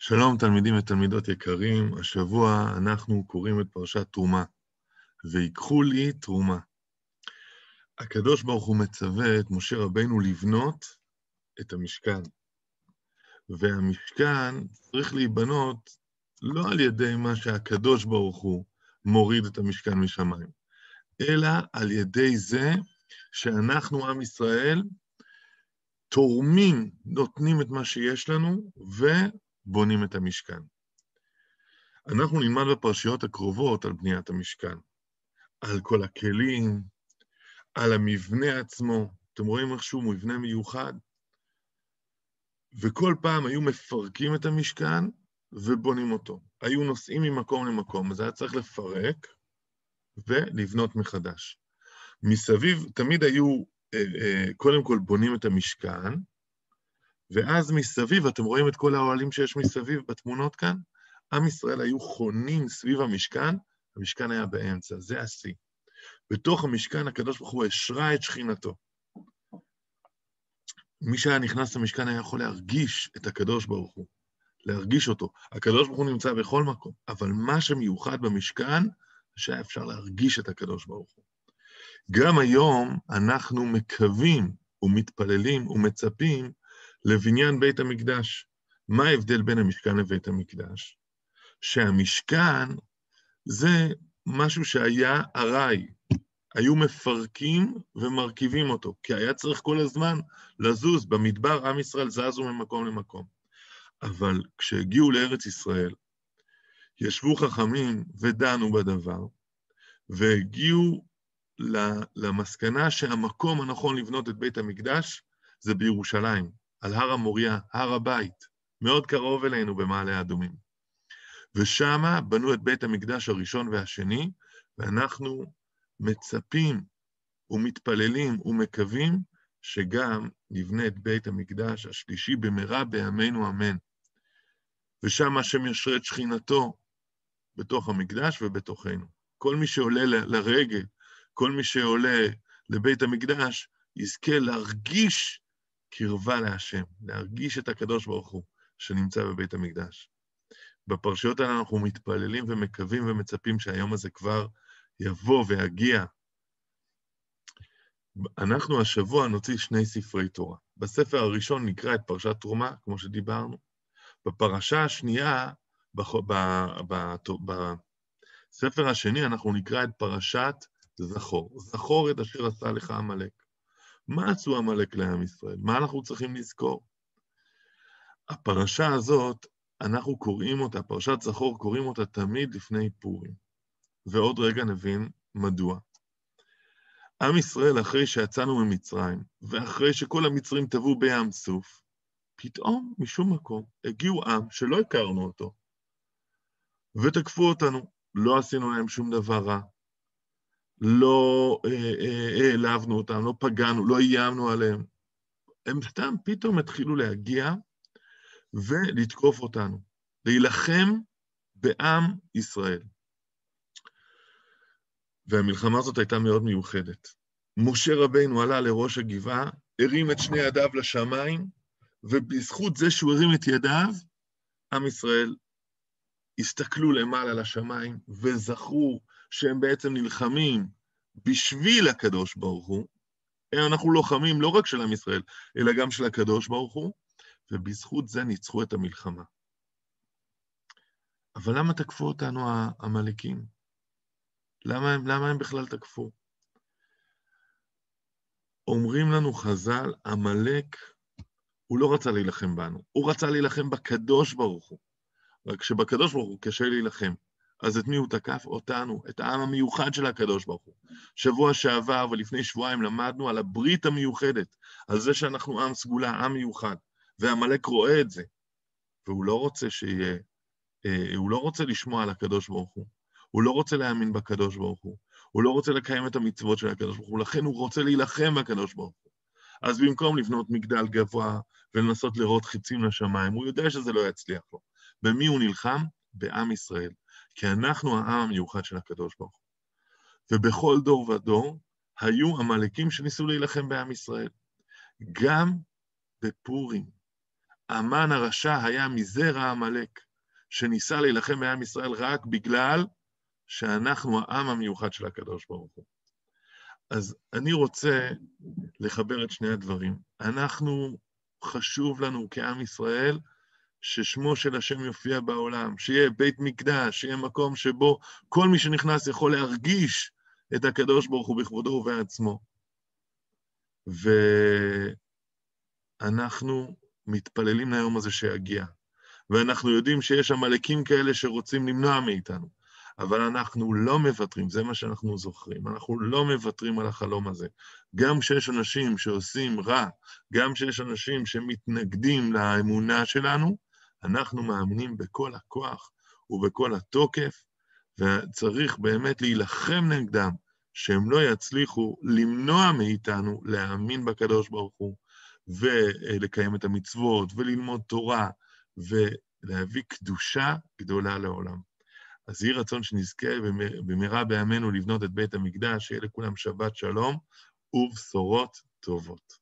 שלום תלמידים ותלמידות יקרים, השבוע אנחנו קוראים את פרשת תרומה, ויקחו לי תרומה. הקדוש ברוך הוא מצווה את משה רבינו לבנות את המשכן, והמשכן צריך להיבנות לא על ידי מה שהקדוש ברוך הוא מוריד את המשכן משמיים, אלא על ידי זה שאנחנו עם ישראל תורמים, נותנים את מה שיש לנו ובונים את המשכן. אנחנו נלמד בפרשיות הקרובות על בניית המשכן, על כל הכלים, על המבנה עצמו. אתם רואים איך שהוא מבנה מיוחד? וכל פעם היו מפרקים את המשכן ובונים אותו. היו נוסעים ממקום למקום, אז היה צריך לפרק ולבנות מחדש. מסביב תמיד היו, קודם כל בונים את המשכן, ואז מסביב, אתם רואים את כל האוהלים שיש מסביב בתמונות כאן? עם ישראל היו חונים סביב המשכן, המשכן היה באמצע, זה השיא. בתוך המשכן הקדוש ברוך הוא השרה את שכינתו. מי שהיה נכנס למשכן היה יכול להרגיש את הקדוש ברוך הוא, להרגיש אותו. הקדוש ברוך הוא נמצא בכל מקום, אבל מה שמיוחד במשכן, שהיה אפשר להרגיש את הקדוש ברוך הוא. גם היום אנחנו מקווים ומתפללים ומצפים לבניין בית המקדש. מה ההבדל בין המשכן לבית המקדש? שהמשכן זה משהו שהיה ארעי. היו מפרקים ומרכיבים אותו, כי היה צריך כל הזמן לזוז. במדבר עם ישראל זזו ממקום למקום. אבל כשהגיעו לארץ ישראל, ישבו חכמים ודנו בדבר, והגיעו למסקנה שהמקום הנכון לבנות את בית המקדש זה בירושלים, על הר המוריה, הר הבית, מאוד קרוב אלינו במעלה האדומים. ושמה בנו את בית המקדש הראשון והשני, ואנחנו מצפים ומתפללים ומקווים שגם נבנה את בית המקדש השלישי במהרה בימינו אמן. ושם השם ישרה את שכינתו בתוך המקדש ובתוכנו. כל מי שעולה לרגל, כל מי שעולה לבית המקדש, יזכה להרגיש קרבה להשם, להרגיש את הקדוש ברוך הוא שנמצא בבית המקדש. בפרשיות האלה אנחנו מתפללים ומקווים ומצפים שהיום הזה כבר יבוא ויגיע. אנחנו השבוע נוציא 2 ספרי תורה. בספר הראשון נקרא את פרשת תרומה, כמו שדיברנו. בפרשה השנייה, בספר השני, אנחנו נקרא את פרשת זכור. זכור את אשר עשה לך עמלק. מה עשו עמלק לעם ישראל? מה אנחנו צריכים לזכור? הפרשה הזאת, אנחנו קוראים אותה, פרשת זכור, קוראים אותה תמיד לפני פורים. ועוד רגע נבין מדוע. עם ישראל, אחרי שיצאנו ממצרים, ואחרי שכל המצרים טבעו בים סוף, פתאום, משום מקום, הגיעו עם שלא הכרנו אותו, ותקפו אותנו. לא עשינו להם שום דבר רע, לא העלבנו אותם, לא פגענו, לא איימנו עליהם. הם סתם פתאום התחילו להגיע ולתקוף אותנו, להילחם בעם ישראל. והמלחמה הזאת הייתה מאוד מיוחדת. משה רבינו עלה לראש הגבעה, הרים את 2 ידיו לשמיים, ובזכות זה שהוא הרים את ידיו, עם ישראל הסתכלו למעלה לשמיים, וזכרו שהם בעצם נלחמים בשביל הקדוש ברוך הוא. אנחנו לוחמים לא רק של עם ישראל, אלא גם של הקדוש ברוך הוא, ובזכות זה ניצחו את המלחמה. אבל למה תקפו אותנו העמלקים? למה הם בכלל תקפו? אומרים לנו חז"ל, עמלק, הוא לא רצה להילחם בנו, הוא רצה להילחם בקדוש ברוך הוא. רק שבקדוש ברוך הוא קשה להילחם. אז את מי הוא תקף? אותנו, את העם המיוחד של הקדוש ברוך הוא. שבוע שעבר ולפני שבועיים למדנו על הברית המיוחדת, על זה שאנחנו עם סגולה, עם מיוחד, והעמלק רואה את זה, והוא לא רוצה שיהיה, הוא לא רוצה לשמוע על הקדוש ברוך הוא, הוא לא רוצה להאמין בקדוש ברוך הוא, הוא לא רוצה לקיים את המצוות של הקדוש ברוך הוא, לכן הוא רוצה להילחם בקדוש ברוך הוא. אז במקום לבנות מגדל גבוה ולנסות לראות חיצים לשמיים, הוא יודע שזה לא יצליח לו. במי הוא נלחם? בעם ישראל. כי אנחנו העם המיוחד של הקדוש ברוך הוא. ובכל דור ודור היו עמלקים שניסו להילחם בעם ישראל. גם בפורים, המן הרשע היה מזרע עמלק, שניסה להילחם בעם ישראל רק בגלל שאנחנו העם המיוחד של הקדוש ברוך הוא. אז אני רוצה לחבר את שני הדברים. חשוב לנו כעם ישראל, ששמו של השם יופיע בעולם, שיהיה בית מקדש, שיהיה מקום שבו כל מי שנכנס יכול להרגיש את הקדוש ברוך הוא בכבודו ובעצמו. ואנחנו מתפללים ליום הזה שיגיע, ואנחנו יודעים שיש עמלקים כאלה שרוצים למנוע מאיתנו, אבל אנחנו לא מוותרים, זה מה שאנחנו זוכרים, אנחנו לא מוותרים על החלום הזה. גם כשיש אנשים שעושים רע, גם כשיש אנשים שמתנגדים לאמונה שלנו, אנחנו מאמינים בכל הכוח ובכל התוקף, וצריך באמת להילחם נגדם, שהם לא יצליחו למנוע מאיתנו להאמין בקדוש ברוך הוא, ולקיים את המצוות, וללמוד תורה, ולהביא קדושה גדולה לעולם. אז יהי רצון שנזכה במהרה בימינו לבנות את בית המקדש, שיהיה לכולם שבת שלום ובשורות טובות.